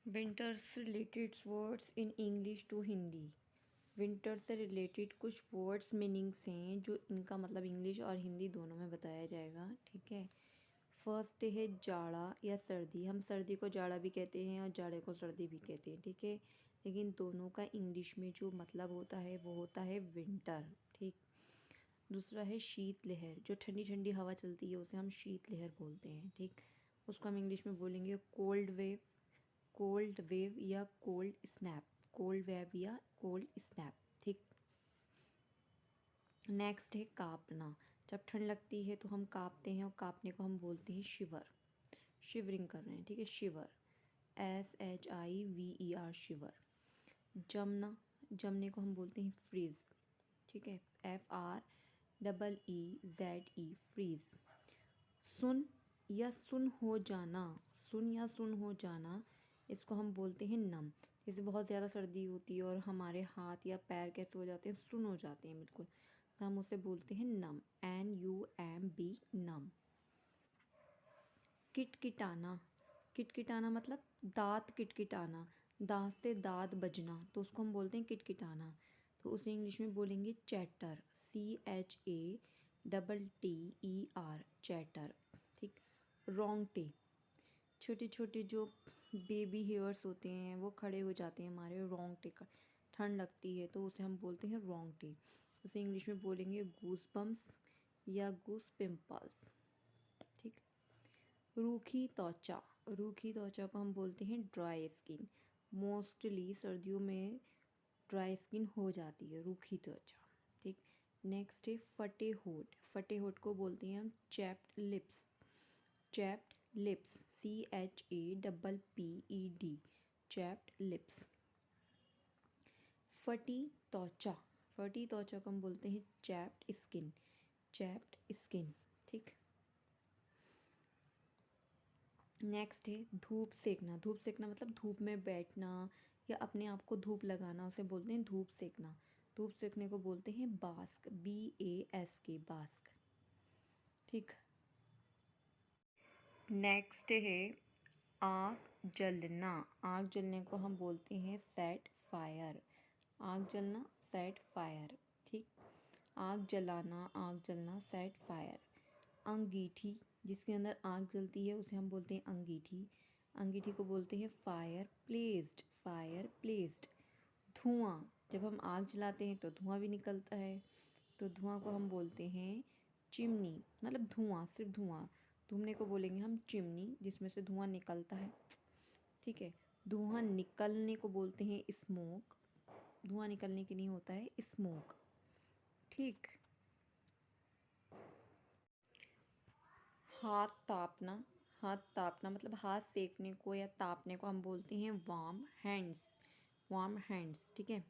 Winter से related words in English to Hindi. Winter से related कुछ वर्ड्स मीनिंग्स हैं जो इनका मतलब इंग्लिश और हिंदी दोनों में बताया जाएगा। ठीक है, फर्स्ट है जाड़ा या सर्दी। हम सर्दी को जाड़ा भी कहते हैं और जाड़े को सर्दी भी कहते हैं। ठीक है, लेकिन दोनों का इंग्लिश में जो मतलब होता है वो होता है विंटर। ठीक, दूसरा है शीत लहर। जो ठंडी ठंडी हवा चलती है उसे हम शीत लहर बोलते हैं। ठीक, उसको हम इंग्लिश में बोलेंगे कोल्ड वेव, कोल्ड वेव या कोल्ड स्नैप, कोल्ड वेव या कोल्ड स्नैप। ठीक, नेक्स्ट है कांपना। जब ठंड लगती है तो हम कांपते हैं और कांपने को हम बोलते हैं शिवर, शिवरिंग कर रहे हैं। ठीक है, शिवर, SHIVER, शिवर। जमना, जमने को हम बोलते हैं फ्रीज। ठीक है, FREEZE, फ्रीज। सुन या सुन हो जाना, सुन या सुन हो जाना, इसको हम बोलते हैं नम। जैसे बहुत ज़्यादा सर्दी होती है और हमारे हाथ या पैर कैसे हो जाते हैं, सुन हो जाते हैं बिल्कुल, तो हम उसे बोलते हैं नम, NUMB, नम। किटकिटाना, किटकिटाना मतलब दांत किटकिटाना, दांत से दांत बजना, तो उसको हम बोलते हैं किटकिटाना। तो उसे इंग्लिश में बोलेंगे चैटर, CHATTER, चैटर। ठीक, रोंगटे, छोटे छोटे जो बेबी हेयर्स होते हैं वो खड़े हो जाते हैं हमारे रोंगटे का, ठंड लगती है तो उसे हम बोलते हैं रोंगटे। उसे इंग्लिश में बोलेंगे गूस बम्प्स या गूस पिम्पल्स। ठीक, रूखी त्वचा, रूखी त्वचा को हम बोलते हैं ड्राई स्किन। मोस्टली सर्दियों में ड्राई स्किन हो जाती है, रूखी त्वचा। ठीक, नेक्स्ट है फटे होठ। फटे होठ को बोलते हैं हम chapped lips, chapped lips, CHAPPED, chapped lips. फटी त्वचा, फटी त्वचा को हम बोलते हैं चैप्ड स्किन, चैप्ड स्किन। ठीक, नेक्स्ट है धूप सेकना। धूप सेकना मतलब धूप में बैठना या अपने आप को धूप लगाना, उसे बोलते हैं धूप सेकना। धूप सेकने को बोलते हैं बास्क, BASK, बास्क। ठीक, नेक्स्ट है आग जलना। आग जलने को हम बोलते हैं सेट फायर, आग जलना, सेट फायर। ठीक, आग जलाना, आग जलना, सेट फायर। अंगीठी, जिसके अंदर आग जलती है उसे हम बोलते हैं अंगीठी। अंगीठी को बोलते हैं फायर प्लेस्ड, फायर प्लेस्ड। धुआं, जब हम आग जलाते हैं तो धुआं भी निकलता है, तो धुआं को हम बोलते हैं चिमनी, मतलब धुआं, सिर्फ धुआं। धुएं को बोलेंगे हम चिमनी, जिसमें से धुआं निकलता है। ठीक है, धुआं निकलने को बोलते हैं स्मोक, धुआं निकलने के नहीं होता है स्मोक। ठीक, हाथ तापना, हाथ तापना मतलब हाथ सेकने को या तापने को हम बोलते हैं वार्म हैंड्स, वार्म हैंड्स। ठीक है,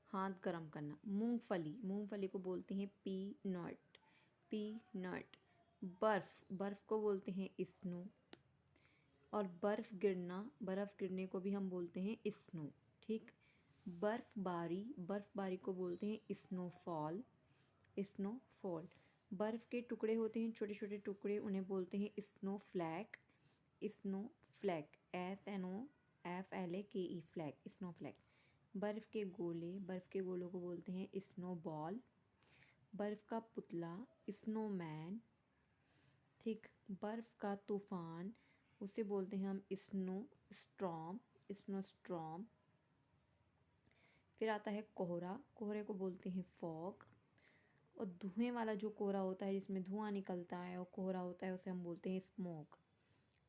हाथ गरम करना। मूंगफली, मूंगफली को बोलते हैं पीनट, पीनट। बर्फ़, बर्फ़ को बोलते हैं स्नो। और बर्फ़ गिरना, बर्फ़ गिरने को भी हम बोलते हैं स्नो। ठीक, बर्फ़बारी, बर्फ़बारी को बोलते हैं स्नोफॉल, स्नोफॉल। बर्फ़ के टुकड़े होते हैं, छोटे छोटे टुकड़े, उन्हें बोलते हैं स्नो फ्लैक, स्नो फ्लैक, SNOFLAKE, फ्लैक, स्नो फ्लैक। बर्फ़ के गोले, बर्फ़ के गोलों को बोलते हैं स्नो बॉल। बर्फ़ का पुतला, स्नोमैन। ठीक, बर्फ़ का तूफान, उसे बोलते हैं हम स्नो स्ट्रॉम, स्नो स्ट्रॉम। फिर आता है कोहरा, कोहरे को बोलते हैं फॉग। और धुएं वाला जो कोहरा होता है जिसमें धुआं निकलता है और कोहरा होता है उसे हम बोलते हैं स्मोक।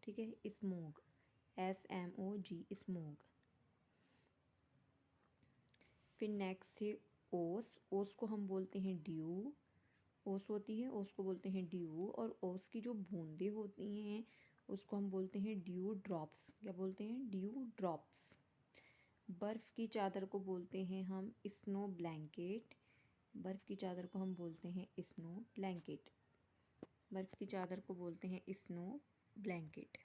ठीक है, स्मोक, SMOG, स्मोक। फिर नेक्स्ट है ओस। ओस को हम बोलते हैं ड्यू, ओस होती है, ओस को बोलते हैं ड्यू। और ओस की जो बूंदें होती हैं उसको हम बोलते हैं ड्यू ड्रॉप्स। क्या बोलते हैं? Due drops. बर्फ़ की चादर को बोलते हैं हम स्नो ब्लैंकेट, बर्फ़ की चादर को हम बोलते हैं स्नो ब्लैंकेट, बर्फ़ की चादर को बोलते हैं स्नो ब्लैंकेट।